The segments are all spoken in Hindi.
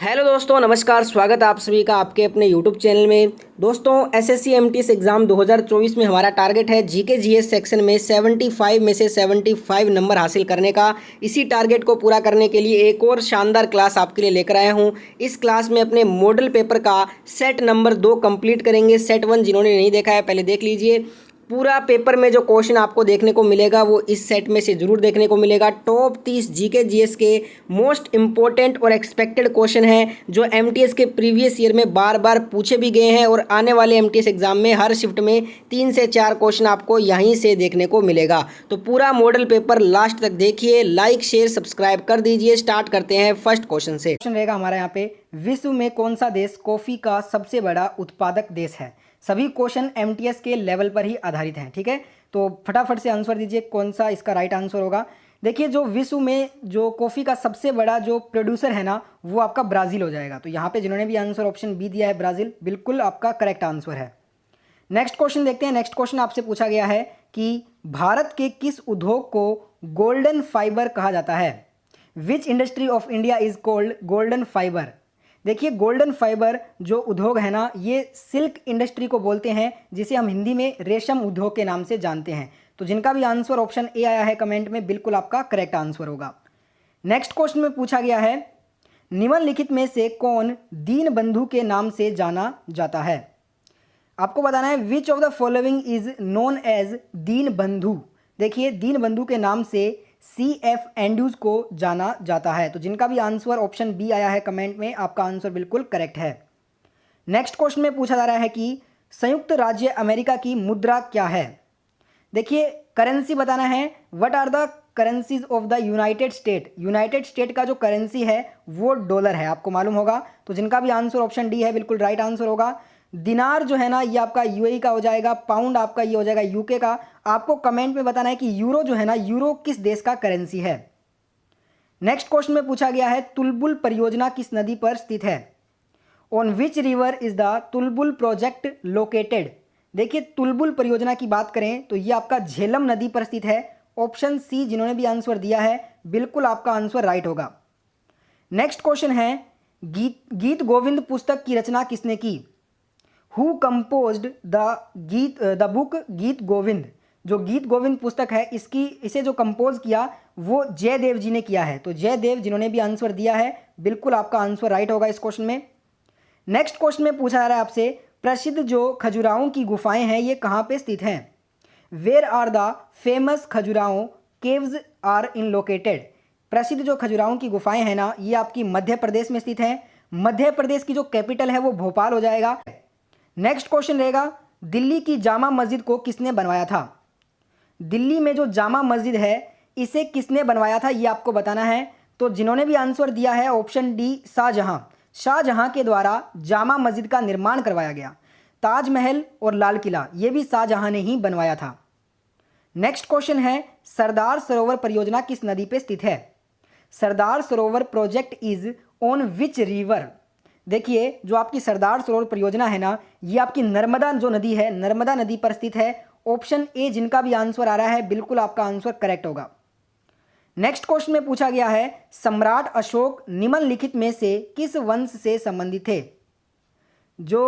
हेलो दोस्तों, नमस्कार। स्वागत है आप सभी का आपके अपने यूट्यूब चैनल में। दोस्तों, एसएससी एमटीएस एग्ज़ाम 2024 में हमारा टारगेट है जीके जीएस सेक्शन में 75 में से 75 नंबर हासिल करने का। इसी टारगेट को पूरा करने के लिए एक और शानदार क्लास आपके लिए लेकर आया हूं। इस क्लास में अपने मॉडल पेपर का सेट नंबर 2 कंप्लीट करेंगे। सेट 1 जिन्होंने नहीं देखा है पहले देख लीजिए। पूरा पेपर में जो क्वेश्चन आपको देखने को मिलेगा वो इस सेट में से जरूर देखने को मिलेगा। टॉप 30 जीके जीएस के मोस्ट इंपॉर्टेंट और एक्सपेक्टेड क्वेश्चन हैं जो एमटीएस के प्रीवियस ईयर में बार बार पूछे भी गए हैं और आने वाले एमटीएस एग्जाम में हर शिफ्ट में 3 से 4 क्वेश्चन आपको यहीं से देखने को मिलेगा। तो पूरा मॉडल पेपर लास्ट तक देखिए, लाइक शेयर सब्सक्राइब कर दीजिए। स्टार्ट करते हैं फर्स्ट क्वेश्चन से। क्वेश्चन रहेगा हमारा यहाँ पे, विश्व में कौन सा देश कॉफी का सबसे बड़ा उत्पादक देश है। सभी क्वेश्चन एमटीएस के लेवल पर ही आधारित हैं, ठीक है। तो फटाफट से आंसर दीजिए कौन सा इसका राइट आंसर होगा। देखिए, जो विश्व में जो कॉफ़ी का सबसे बड़ा जो प्रोड्यूसर है ना, वो आपका ब्राज़ील हो जाएगा। तो यहाँ पे जिन्होंने भी आंसर ऑप्शन बी दिया है ब्राज़ील, बिल्कुल आपका करेक्ट आंसर है। नेक्स्ट क्वेश्चन देखते हैं। नेक्स्ट क्वेश्चन आपसे पूछा गया है कि भारत के किस उद्योग को गोल्डन फाइबर कहा जाता है। विच industry of India is called golden fibre. देखिए, गोल्डन फाइबर जो उद्योग है ना, ये सिल्क इंडस्ट्री को बोलते हैं, जिसे हम हिंदी में रेशम उद्योग के नाम से जानते हैं। तो जिनका भी आंसर ऑप्शन ए आया है कमेंट में, बिल्कुल आपका करेक्ट आंसर होगा। नेक्स्ट क्वेश्चन में पूछा गया है, निम्नलिखित में से कौन दीन बंधु के नाम से जाना जाता है। आपको बताना है which of the following is known as Deen Bandhu. देखिए, दीन बंधु के नाम से CF एंड्रूज को जाना जाता है। तो जिनका भी आंसर ऑप्शन बी आया है कमेंट में, आपका आंसर बिल्कुल करेक्ट है। नेक्स्ट क्वेश्चन में पूछा जा रहा है कि संयुक्त राज्य अमेरिका की मुद्रा क्या है। देखिए, करेंसी बताना है, what are the currencies of the United State. United State का जो करेंसी है वो डॉलर है, आपको मालूम होगा। तो जिनका भी आंसर ऑप्शन डी है, बिल्कुल राइट आंसर होगा। दिनार जो है ना, ये आपका यूएई का हो जाएगा। पाउंड आपका ये हो जाएगा यूके का। आपको कमेंट में बताना है कि यूरो जो है ना, यूरो किस देश का करेंसी है। नेक्स्ट क्वेश्चन में पूछा गया है, तुलबुल परियोजना किस नदी पर स्थित है। On which river is the Tulbul project located. देखिए, तुलबुल परियोजना की बात करें तो ये आपका झेलम नदी पर स्थित है। ऑप्शन सी जिन्होंने भी आंसर दिया है, बिल्कुल आपका आंसर राइट होगा। नेक्स्ट क्वेश्चन है, गीत गोविंद पुस्तक की रचना किसने की। हु कंपोज्ड द बुक गीत गोविंद। जो गीत गोविंद पुस्तक है, इसे जो कंपोज किया वो जयदेव जी ने किया है। तो जयदेव जिन्होंने भी आंसर दिया है, बिल्कुल आपका आंसर राइट होगा इस क्वेश्चन में। नेक्स्ट क्वेश्चन में पूछा जा रहा है आपसे, प्रसिद्ध जो खजुराहों की गुफाएं हैं ये कहाँ पे स्थित हैं। Where are the famous Khajuraho caves are in located. प्रसिद्ध जो खजुराहों की गुफाएं हैं ना, ये आपकी मध्य प्रदेश में स्थित हैं। मध्य प्रदेश की जो कैपिटल है वो भोपाल हो जाएगा। नेक्स्ट क्वेश्चन रहेगा, दिल्ली की जामा मस्जिद को किसने बनवाया था। दिल्ली में जो जामा मस्जिद है इसे किसने बनवाया था, ये आपको बताना है। तो जिन्होंने भी आंसर दिया है ऑप्शन डी, शाहजहां। शाहजहां के द्वारा जामा मस्जिद का निर्माण करवाया गया। ताजमहल और लाल किला ये भी शाहजहां ने ही बनवाया था। नेक्स्ट क्वेश्चन है, सरदार सरोवर परियोजना किस नदी पे स्थित है। Sardar Sarovar project is on which river. देखिए, जो आपकी सरदार सरोवर परियोजना है ना, ये आपकी नर्मदा जो नदी है, नर्मदा नदी पर स्थित है। ऑप्शन ए जिनका भी आंसर आ रहा है, बिल्कुल आपका आंसर करेक्ट होगा। नेक्स्ट क्वेश्चन में पूछा गया है, सम्राट अशोक निम्नलिखित में से किस वंश से संबंधित थे। जो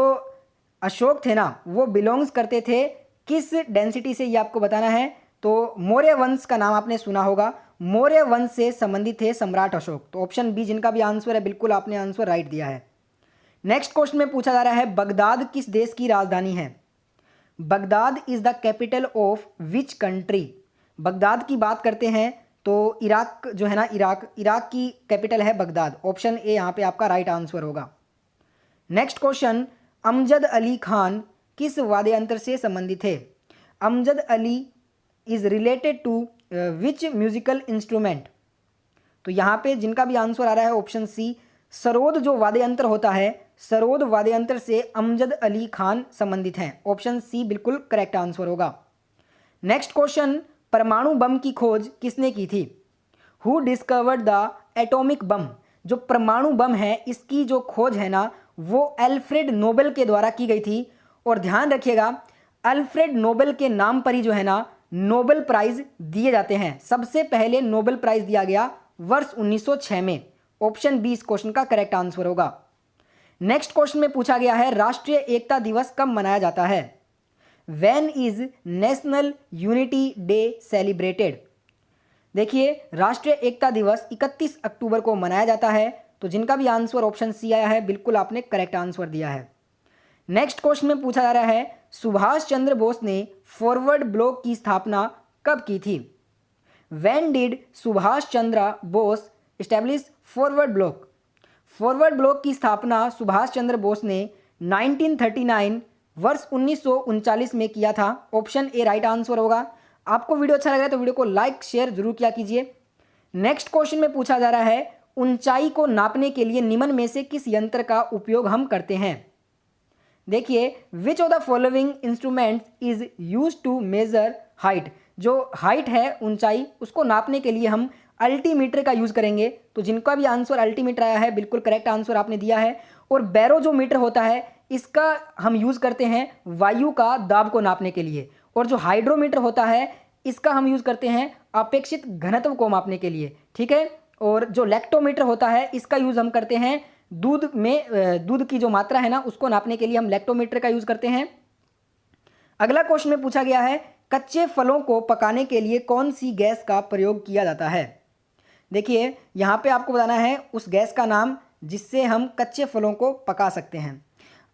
अशोक थे ना, वो बिलोंग्स करते थे किस डेंसिटी से, ये आपको बताना है। तो मौर्य वंश का नाम आपने सुना होगा, मौर्य वंश से संबंधित थे सम्राट अशोक। तो ऑप्शन बी जिनका भी आंसर है, बिल्कुल आपने आंसर राइट दिया है। नेक्स्ट क्वेश्चन में पूछा जा रहा है, बगदाद किस देश की राजधानी है। Baghdad is the capital of which country. Baghdad की बात करते हैं तो इराक जो है ना, इराक की कैपिटल है बगदाद। ऑप्शन ए यहाँ पे आपका राइट आंसर होगा। नेक्स्ट क्वेश्चन, अमजद अली खान किस वाद्य यंत्र से संबंधित थे। Amjad Ali is related to which musical instrument. तो यहाँ पे जिनका भी आंसर आ रहा है ऑप्शन सी, सरोद जो वाद्य यंत्र होता है, सरोद वाद्य यंत्र से अमजद अली खान संबंधित हैं। ऑप्शन सी बिल्कुल करेक्ट आंसर होगा। नेक्स्ट क्वेश्चन, परमाणु बम की खोज किसने की थी। Who discovered the atomic bomb. जो परमाणु बम है इसकी जो खोज है ना, वो अल्फ्रेड नोबेल के द्वारा की गई थी। और ध्यान रखिएगा, अल्फ्रेड नोबेल के नाम पर ही जो है ना, नोबेल प्राइज दिए जाते हैं। सबसे पहले नोबेल प्राइज दिया गया वर्ष 1906 में। ऑप्शन बी इस क्वेश्चन का करेक्ट आंसर होगा। नेक्स्ट क्वेश्चन में पूछा गया है राष्ट्रीय एकता दिवस कब मनाया जाता है? When is national unity day celebrated? देखिए राष्ट्रीय एकता दिवस 31 अक्टूबर को मनाया जाता है, तो जिनका भी आंसर ऑप्शन सी आया है बिल्कुल आपने करेक्ट आंसर दिया है। नेक्स्ट क्वेश्चन में पूछा जा रहा है सुभाष चंद्र बोस ने फॉरवर्ड ब्लॉक की स्थापना कब की थी? When did Subhash Chandra Bose establish forward block? Forward block की स्थापना सुभाष चंद्र बोस ने 1939 वर्ष 1939 में किया था। ऑप्शन ए राइट आंसर होगा। आपको वीडियो अच्छा लग रहा है तो वीडियो को लाइक शेयर जरूर किया कीजिए। नेक्स्ट क्वेश्चन में पूछा जा रहा है ऊंचाई को नापने के लिए निम्न में से किस यंत्र का उपयोग हम करते हैं? देखिए which of the following instruments is use to measure height? जो हाइट है ऊंचाई उसको नापने के लिए हम अल्टीमीटर का यूज करेंगे, तो जिनका भी आंसर अल्टीमीटर आया है बिल्कुल करेक्ट आंसर आपने दिया है। और बैरोमीटर होता है इसका हम यूज करते हैं वायु का दाब को नापने के लिए। और जो हाइड्रोमीटर होता है इसका हम यूज करते हैं अपेक्षित घनत्व को मापने के लिए, ठीक है। और जो लैक्टोमीटर होता है इसका यूज हम करते हैं दूध में दूध की जो मात्रा है ना उसको नापने के लिए हम लैक्टोमीटर का यूज करते हैं। अगला क्वेश्चन में पूछा गया है कच्चे फलों को पकाने के लिए कौन सी गैस का प्रयोग किया जाता है? देखिए यहाँ पे आपको बताना है उस गैस का नाम जिससे हम कच्चे फलों को पका सकते हैं।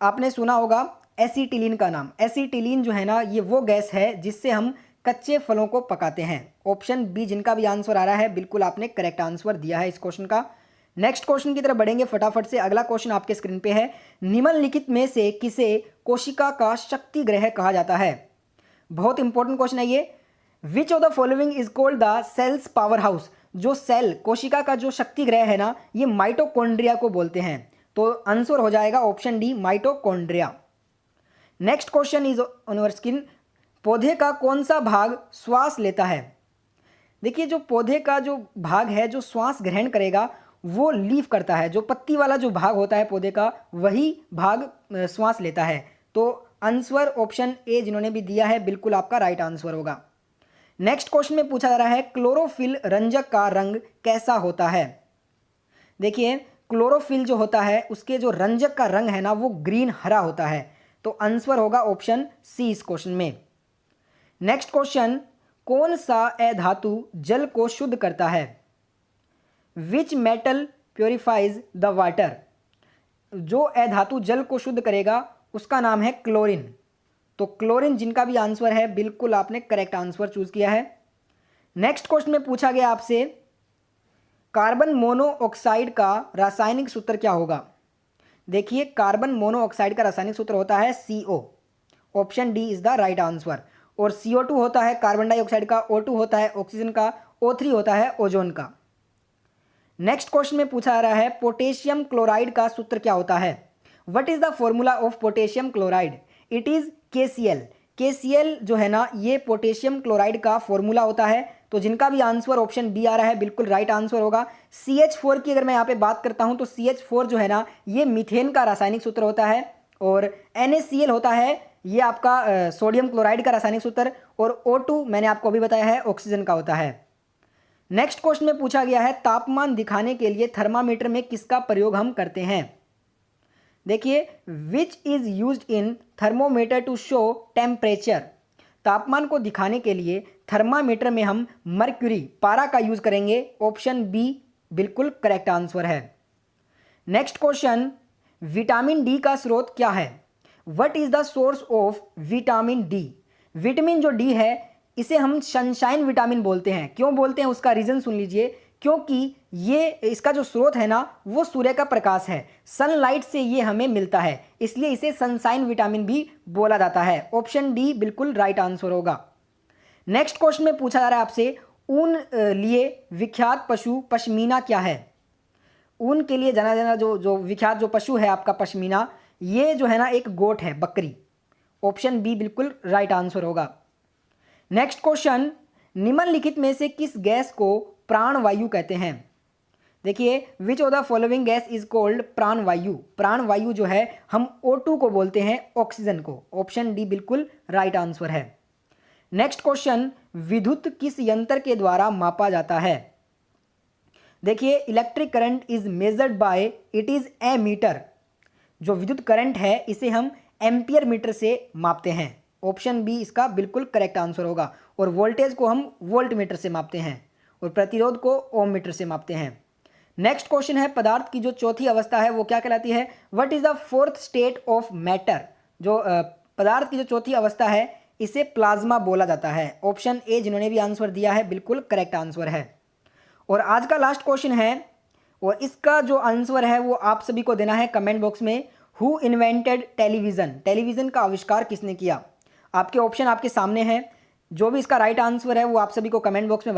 आपने सुना होगा एसीटिलीन का नाम। एसीटिलीन जो है ना ये वो गैस है जिससे हम कच्चे फलों को पकाते हैं। ऑप्शन बी जिनका भी आंसर आ रहा है बिल्कुल आपने करेक्ट आंसर दिया है इस क्वेश्चन का। नेक्स्ट क्वेश्चन की तरफ बढ़ेंगे फटाफट से। अगला क्वेश्चन आपके स्क्रीन पे है निम्नलिखित में से किसे कोशिका का शक्ति ग्रह कहा जाता है? बहुत इंपॉर्टेंट क्वेश्चन है ये। Which of the following is called the cells power house? जो सेल कोशिका का जो शक्ति ग्रह है ना ये माइटोकॉन्ड्रिया को बोलते हैं, तो आंसर हो जाएगा option D mitochondria. Next question is on your screen पौधे का कौन सा भाग श्वास लेता है? देखिए जो पौधे का जो भाग है जो श्वास ग्रहण करेगा वो लीफ करता है। जो पत्ती वाला जो भाग होता है पौधे का वही भाग श्वास लेता है, तो आंसर ऑप्शन ए जिन्होंने भी दिया है बिल्कुल आपका राइट आंसर होगा। नेक्स्ट क्वेश्चन में पूछा जा रहा है क्लोरोफिल रंजक का रंग कैसा होता है? देखिए क्लोरोफिल जो होता है उसके जो रंजक का रंग है ना वो ग्रीन हरा होता है, तो आंसर होगा ऑप्शन सी इस क्वेश्चन में। नेक्स्ट क्वेश्चन कौन सा अधातु जल को शुद्ध करता है? Which metal purifiers the water? जो अधातु जल को शुद्ध करेगा उसका नाम है क्लोरीन, तो क्लोरीन जिनका भी आंसर है बिल्कुल आपने करेक्ट आंसर चूज किया है। नेक्स्ट क्वेश्चन में पूछा गया आपसे कार्बन मोनोऑक्साइड का रासायनिक सूत्र क्या होगा? देखिए कार्बन मोनोऑक्साइड का रासायनिक सूत्र होता है CO। Option D is the right answer. और CO2 होता है कार्बन डाइऑक्साइड का, O2 होता है ऑक्सीजन का, O3 होता है ओजोन का। नेक्स्ट क्वेश्चन में पूछा जा रहा है पोटेशियम क्लोराइड का सूत्र क्या होता है? What is the formula of potassium chloride? It is KCl। KCl जो है ना ये पोटेशियम क्लोराइड का फॉर्मूला होता है, तो जिनका भी आंसर ऑप्शन बी आ रहा है बिल्कुल राइट आंसर होगा। CH4 की अगर मैं यहाँ पे बात करता हूँ तो CH4 जो है ना ये मीथेन का रासायनिक सूत्र होता है, और NaCl होता है ये आपका सोडियम क्लोराइड का रासायनिक सूत्र, और O2 मैंने आपको अभी बताया है ऑक्सीजन का होता है। नेक्स्ट क्वेश्चन में पूछा गया है तापमान दिखाने के लिए थर्मामीटर में किसका प्रयोग हम करते हैं? देखिए which is used in thermometer to show temperature? तापमान को दिखाने के लिए थर्मामीटर में हम मर्क्यूरी पारा का यूज करेंगे। ऑप्शन बी बिल्कुल करेक्ट आंसर है। नेक्स्ट क्वेश्चन विटामिन डी का स्रोत क्या है? What is the source of vitamin D? Vitamin जो डी है इसे हम सनशाइन विटामिन बोलते हैं। क्यों बोलते हैं उसका रीजन सुन लीजिए, क्योंकि ये इसका जो स्रोत है ना वो सूर्य का प्रकाश है, सनलाइट से ये हमें मिलता है, इसलिए इसे सनशाइन विटामिन भी बोला जाता है। ऑप्शन डी बिल्कुल राइट आंसर होगा। नेक्स्ट क्वेश्चन में पूछा जा रहा है आपसे ऊन लिए विख्यात पशु पश्मीना क्या है? ऊन के लिए जाना जाना जो विख्यात जो पशु है आपका पश्मीना, ये जो है ना एक गोट है, बकरी। ऑप्शन बी बिल्कुल राइट आंसर होगा। नेक्स्ट क्वेश्चन निम्नलिखित में से किस गैस को प्राणवायु कहते हैं? देखिए which of the following gas is called प्राणवायु? प्राणवायु जो है हम O2 को बोलते हैं ऑक्सीजन को। ऑप्शन डी बिल्कुल राइट आंसर है। नेक्स्ट क्वेश्चन विद्युत किस यंत्र के द्वारा मापा जाता है? देखिए, electric current is measured by it is a meter. जो विद्युत करंट है इसे हम एम्पियर मीटर से मापते हैं। ऑप्शन बी इसका बिल्कुल करेक्ट आंसर होगा। और वोल्टेज को हम वोल्ट मीटर से मापते हैं और प्रतिरोध को ओम मीटर से मापते हैं। नेक्स्ट क्वेश्चन है, पदार्थ की जो चौथी अवस्था है वो क्या कहलाती है? What is the fourth state of matter? जो पदार्थ की जो चौथी अवस्था है इसे प्लाज्मा बोला जाता है। ऑप्शन ए जिन्होंने भी आंसर दिया है बिल्कुल करेक्ट आंसर है। और आज का लास्ट क्वेश्चन है और इसका जो आंसर है वो आप सभी को देना है कमेंट बॉक्स में। Who invented television? टेलीविजन का आविष्कार किसने किया? आपके ऑप्शन आपके सामने हैं। जो भी इसका राइट आंसर है वो आप सभी को कमेंट बॉक्स में